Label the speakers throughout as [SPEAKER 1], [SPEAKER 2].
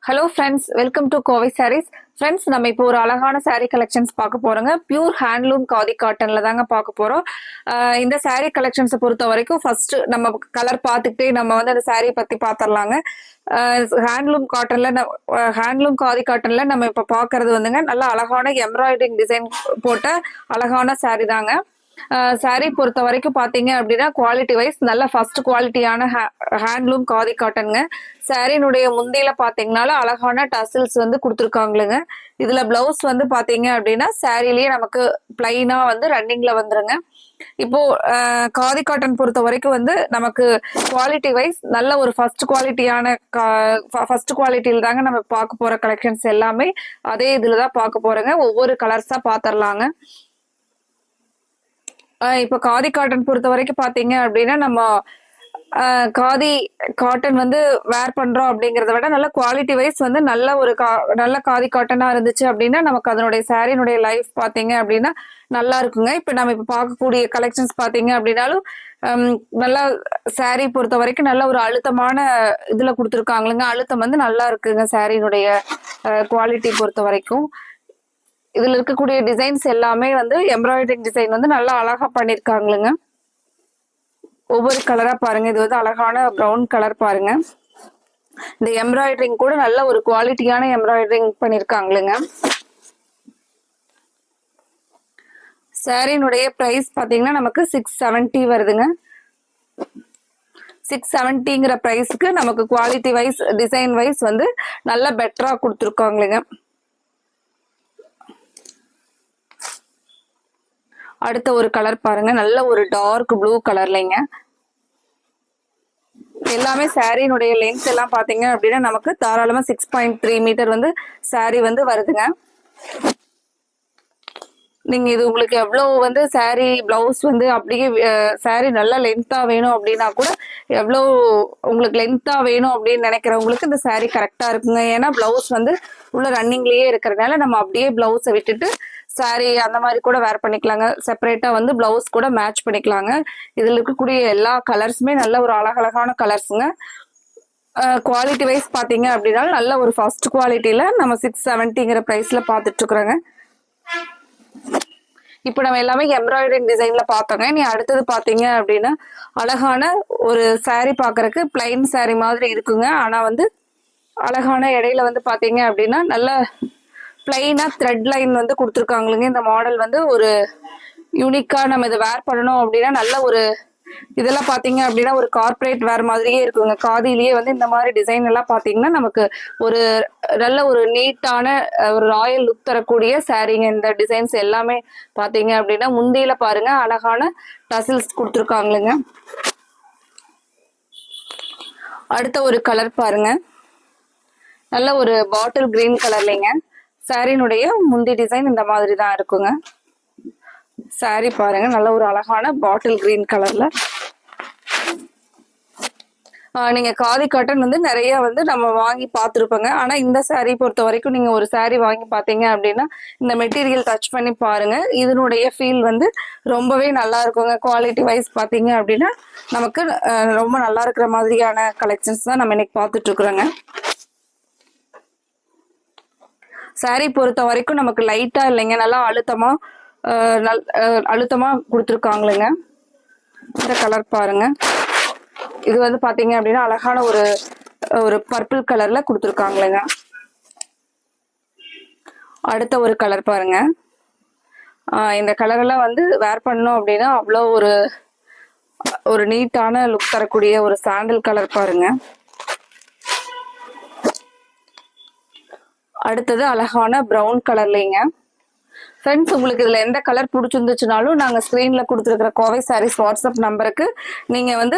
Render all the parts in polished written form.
[SPEAKER 1] Hello friends, welcome to Kovai saris. Friends, நம்ம இப்போ ஒரு அழகான சாரீ கலெக்ஷன்ஸ் பார்க்க போறோங்க. பியூர் ஹேண்ட்லூம் காதி காட்டன்ல தாங்க பார்க்க போறோம். இந்த சாரீ கலெக்ஷன்ஸை பொறுத்த வரைக்கும் ஃபர்ஸ்ட் நம்ம கலர் பார்த்துக்கிட்டே நம்ம வந்து அந்த சாரீ பத்தி பார்த்துடலாங்க. ஹேண்ட்லூம் காட்டன்ல ஹேண்ட்லூம் காதி காட்டன்ல நம்ம இப்போ பார்க்கறது வந்துங்க நல்ல அழகான எம்ப்ராய்டரிங் டிசைன் போட்ட அழகான சாரீ தாங்க. சாரீ பொறுத்த வரைக்கும் பாத்தீங்க அப்படின்னா குவாலிட்டி வைஸ் நல்ல ஃபர்ஸ்ட் குவாலிட்டியான ஹேண்ட்லூம் காதி காட்டனுங்க. சாரீனுடைய முந்தியில பாத்தீங்கன்னாலும் அழகான டசில்ஸ் வந்து கொடுத்துருக்காங்களுங்க. இதுல பிளவுஸ் வந்து பாத்தீங்க அப்படின்னா சாரீலயே நமக்கு பிளைனா வந்து ரன்னிங்ல வந்துருங்க. இப்போ காதி காட்டன் பொறுத்த வரைக்கும் வந்து நமக்கு குவாலிட்டி வைஸ் நல்ல ஒரு ஃபர்ஸ்ட் குவாலிட்டியில தாங்க நம்ம பார்க்க போற கலெக்ஷன்ஸ் எல்லாமே அதே இதுலதான் பார்க்க போறோங்க. ஒவ்வொரு கலர்ஸா பாத்திரலாங்க. இப்ப காதி காட்டன் பொறுத்த வரைக்கும் பாத்தீங்க அப்படின்னா நம்ம காதி காட்டன் வந்து வேர் பண்றோம் அப்படிங்கறத விட நல்ல குவாலிட்டி வைஸ் வந்து நல்ல காதி காட்டனா இருந்துச்சு அப்படின்னா நமக்கு அதனுடைய சாரினுடைய லைஃப் பாத்தீங்க அப்படின்னா நல்லா இருக்குங்க. இப்ப நம்ம இப்ப பார்க்கக்கூடிய கலெக்ஷன்ஸ் பாத்தீங்க அப்படின்னாலும் நல்லா சாரி பொறுத்த வரைக்கும் நல்ல ஒரு அழுத்தமான இதுல கொடுத்துருக்காங்களுங்க. அழுத்தம் வந்து நல்லா இருக்குங்க சாரினுடைய குவாலிட்டி பொறுத்த வரைக்கும். இதுல இருக்கக்கூடிய டிசைன்ஸ் எல்லாமே வந்து எம்ப்ராய்டரிங் டிசைன் வந்து நல்லா அழகா பண்ணிருக்காங்களுங்க. ஒவ்வொரு கலரா பாருங்க. இது வந்து அழகான ப்ரௌன் கலர் பாருங்க. இந்த எம்ப்ராய்டரிங் கூட நல்ல ஒரு குவாலிட்டியான எம்ப்ராய்டரிங் பண்ணிருக்காங்களுங்க. சாரினுடைய பிரைஸ் பாத்தீங்கன்னா நமக்கு 670 வருதுங்க. 670ங்கிற பிரைஸ்க்கு நமக்கு குவாலிட்டி வைஸ் டிசைன் வைஸ் வந்து நல்ல பெட்டரா கொடுத்துருக்காங்களுங்க. அடுத்த ஒரு கலர் பாருங்க. நல்ல ஒரு டார்க் ப்ளூ கலர்லைங்க. எல்லாமே சாரினுடைய லென்த் எல்லாம் பாத்தீங்க அப்படின்னா நமக்கு தாராளமா 6.3 மீட்டர் வந்து சாரி வந்து வருதுங்க. நீங்க இது உங்களுக்கு எவ்வளவு வந்து சாரி பிளவுஸ் வந்து அப்படியே சாரி நல்லா லென்த்தா வேணும் அப்படின்னா கூட எவ்வளவு உங்களுக்கு லென்த்தா வேணும் அப்படின்னு நினைக்கிறவங்களுக்கு இந்த சாரி கரெக்டா இருக்குங்க. ஏன்னா பிளவுஸ் வந்து உள்ள ரன்னிங்லயே இருக்கிறதுனால நம்ம அப்படியே பிளவுஸை விட்டுட்டு சாரி அந்த மாதிரி கூட வேர் பண்ணிக்கலாங்க. செப்பரேட்டா வந்து பிளவுஸ் கூட மேட்ச் பண்ணிக்கலாங்க. இதுல இருக்கக்கூடிய எல்லா கலர்ஸுமே நல்ல ஒரு அழகழகான கலர்ஸுங்க. குவாலிட்டி வைஸ் பாத்தீங்க அப்படின்னா நல்ல ஒரு ஃபர்ஸ்ட் குவாலிட்டியில நம்ம 670ங்கிற பிரைஸ்ல பாத்துட்டு இருக்கிறோங்க. இப்ப நம்ம எல்லாமே எம்ப்ராய்டரிங் டிசைன்ல பார்த்தோங்க. நீ அடுத்தது பாத்தீங்க அப்படின்னா அழகான ஒரு சாரி பாக்குறதுக்கு பிளைன் சாரி மாதிரி இருக்குங்க. ஆனா வந்து அழகான இடையில வந்து பாத்தீங்க அப்படின்னா நல்ல பிளைனா த்ரெட் லைன் வந்து கொடுத்துருக்காங்களுங்க. இந்த மாடல் வந்து ஒரு யூனிக்கா நம்ம இதை வேர் பண்ணணும் அப்படின்னா நல்ல ஒரு இதெல்லாம் பாத்தீங்க அப்படின்னா ஒரு கார்பரேட் வேர் மாதிரியே இருக்குங்க. காதிலேயே வந்து இந்த மாதிரி டிசைன் எல்லாம் பாத்தீங்கன்னா நமக்கு ஒரு நல்ல ஒரு நீட்டான ஒரு ராயல் லுக் தரக்கூடிய சாரீங்க. இந்த டிசைன்ஸ் எல்லாமே பாத்தீங்க அப்படின்னா முந்தியில பாருங்க அழகான டசில்ஸ் கொடுத்துருக்காங்களுங்க. அடுத்த ஒரு கலர் பாருங்க. நல்ல ஒரு பாட்டில் கிரீன் கலர்லைங்க. சாரினுடைய முந்தி டிசைன் இந்த மாதிரி தான் இருக்குங்க. சாரி பாருங்க நல்ல ஒரு அழகான பாட்டில் கிரீன் கலர்ல. நீங்க காதி காட்டன் வந்து நிறைய வந்து நம்ம வாங்கி பார்த்துருப்போங்க. ஆனா இந்த சாரீ பொறுத்த வரைக்கும் நீங்க ஒரு சாரீ வாங்கி பார்த்தீங்க அப்படின்னா இந்த மெட்டீரியல் டச் பண்ணி பாருங்க. இதனுடைய ஃபீல் வந்து ரொம்பவே நல்லா இருக்குங்க. குவாலிட்டி வைஸ் பார்த்தீங்க அப்படின்னா நமக்கு ரொம்ப நல்லா இருக்கிற மாதிரியான கலெக்ஷன்ஸ் தான் நம்ம இன்னைக்கு பார்த்துட்டு இருக்கிறோங்க. சாரி பொறுத்த வரைக்கும் நமக்கு லைட்டா இல்லைங்க, நல்லா அழுத்தமா கொடுத்துருக்காங்களுங்க. இந்த கலர் பாருங்க. இது வந்து பாத்தீங்க அப்படின்னா அழகான ஒரு பர்பிள் கலர்ல கொடுத்துருக்காங்களுங்க. அடுத்த ஒரு கலர் பாருங்க. இந்த கலர் எல்லாம் வந்து வேர் பண்ணோம் அப்படின்னா அவ்வளோ ஒரு நீட்டான லுக் தரக்கூடிய ஒரு சாண்டல் கலர் பாருங்க. அடுத்தது அழகான ப்ரௌன் கலர்லைங்க. ஃப்ரெண்ட்ஸ், உங்களுக்கு இதுல எந்த கலர் பிடிச்சிருந்துச்சுனாலும் நாங்க ஸ்கிரீன்ல கொடுத்துருக்கிற கோவை சாரீஸ் வாட்ஸ்அப் நம்பருக்கு நீங்க வந்து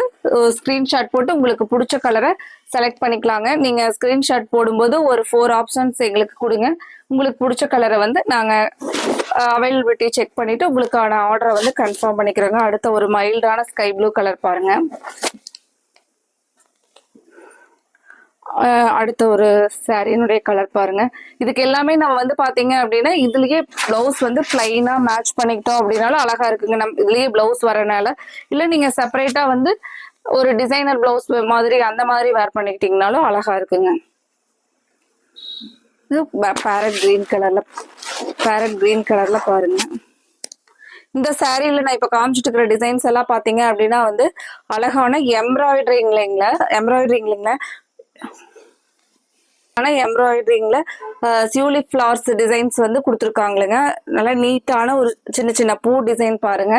[SPEAKER 1] ஸ்கிரீன்ஷாட் போட்டு உங்களுக்கு பிடிச்ச கலரை செலக்ட் பண்ணிக்கலாங்க. நீங்க ஸ்கிரீன்ஷாட் போடும்போது ஒரு 4 ஆப்ஷன்ஸ் எங்களுக்கு கொடுங்க. உங்களுக்கு பிடிச்ச கலரை வந்து நாங்க அவைலபிலிட்டி செக் பண்ணிட்டு உங்களுக்கான ஆர்டரை வந்து கன்ஃபார்ம் பண்ணிக்கிறோங்க. அடுத்த ஒரு மைல்டான ஸ்கை ப்ளூ கலர் பாருங்க. அடுத்த ஒரு சாரியினுடைய கலர் பாருங்க. இதுக்கு எல்லாமே நம்ம வந்து பாத்தீங்க அப்படின்னா இதுலயே பிளவுஸ் வந்து பிளைனா மேட்ச் பண்ணிக்கிட்டோம் அப்படின்னாலும் அழகா இருக்குங்க. நம்ம இதுலயே பிளவுஸ் வரனால இல்ல நீங்க செப்பரேட்டா வந்து ஒரு டிசைனர் பிளவுஸ் மாதிரி அந்த மாதிரி வேர் பண்ணிக்கிட்டீங்கனாலும் அழகா இருக்குங்க. பேரட் கிரீன் கலர்ல பாருங்க. இந்த சாரீல நான் இப்ப காமிச்சிட்டு இருக்கிற டிசைன்ஸ் எல்லாம் பாத்தீங்க அப்படின்னா வந்து அழகான எம்ப்ராய்டரிங்ல ஆனா எம்ப்ராய்டரிங்ல சியூலி ஃபிளவர்ஸ் டிசைன்ஸ் வந்து கொடுத்துருக்காங்களுங்க. நல்லா நீட்டான ஒரு சின்ன சின்ன பூ டிசைன் பாருங்க.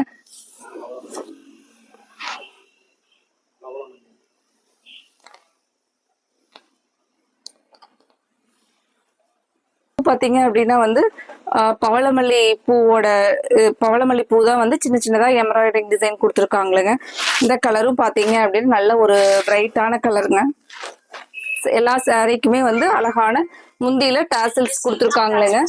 [SPEAKER 1] பாத்தீங்க அப்படின்னா வந்து பவளமல்லி பூ தான் வந்து சின்ன சின்னதா எம்ப்ராய்டரிங் டிசைன் கொடுத்துருக்காங்களுங்க. இந்த கலரும் பாத்தீங்க அப்படின்னு நல்ல ஒரு பிரைட்டான கலருங்க. எல்லா சாரிக்குமே வந்து அழகான முந்தியில டாசல்ஸ் கொடுத்துருக்காங்களுங்க.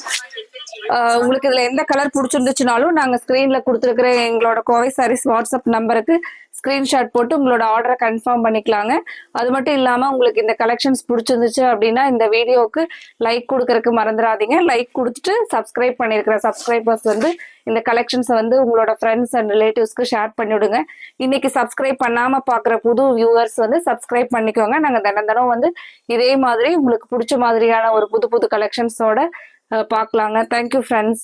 [SPEAKER 1] உங்களுக்கு இதுல எந்த கலர் பிடிச்சிருந்துச்சுனாலும் நாங்க ஸ்கிரீன்ல கொடுத்துருக்கிற எங்களோட கோவை சாரீஸ் வாட்ஸ்அப் நம்பருக்கு ஸ்கிரீன்ஷாட் போட்டு உங்களோட ஆர்டரை கன்ஃபார்ம் பண்ணிக்கலாங்க. அது மட்டும் இல்லாம உங்களுக்கு இந்த கலெக்ஷன்ஸ் பிடிச்சிருந்துச்சு அப்படின்னா இந்த வீடியோவுக்கு லைக் கொடுக்கறதுக்கு மறந்துடாதீங்க. லைக் கொடுத்துட்டு சப்ஸ்கிரைப் பண்ணிருக்கிற சப்ஸ்கிரைபர்ஸ் வந்து இந்த கலெக்ஷன்ஸை வந்து உங்களோட ஃப்ரெண்ட்ஸ் அண்ட் ரிலேட்டிவ்ஸ்க்கு ஷேர் பண்ணிவிடுங்க. இன்னைக்கு சப்ஸ்கிரைப் பண்ணாம பாக்குற புது வியூவர்ஸ் வந்து சப்ஸ்கிரைப் பண்ணிக்கோங்க. நாங்க தினம் வந்து இதே மாதிரி உங்களுக்கு பிடிச்ச மாதிரியான ஒரு புது கலெக்ஷன்ஸோட பார்க்கலாங்க. Thank you friends.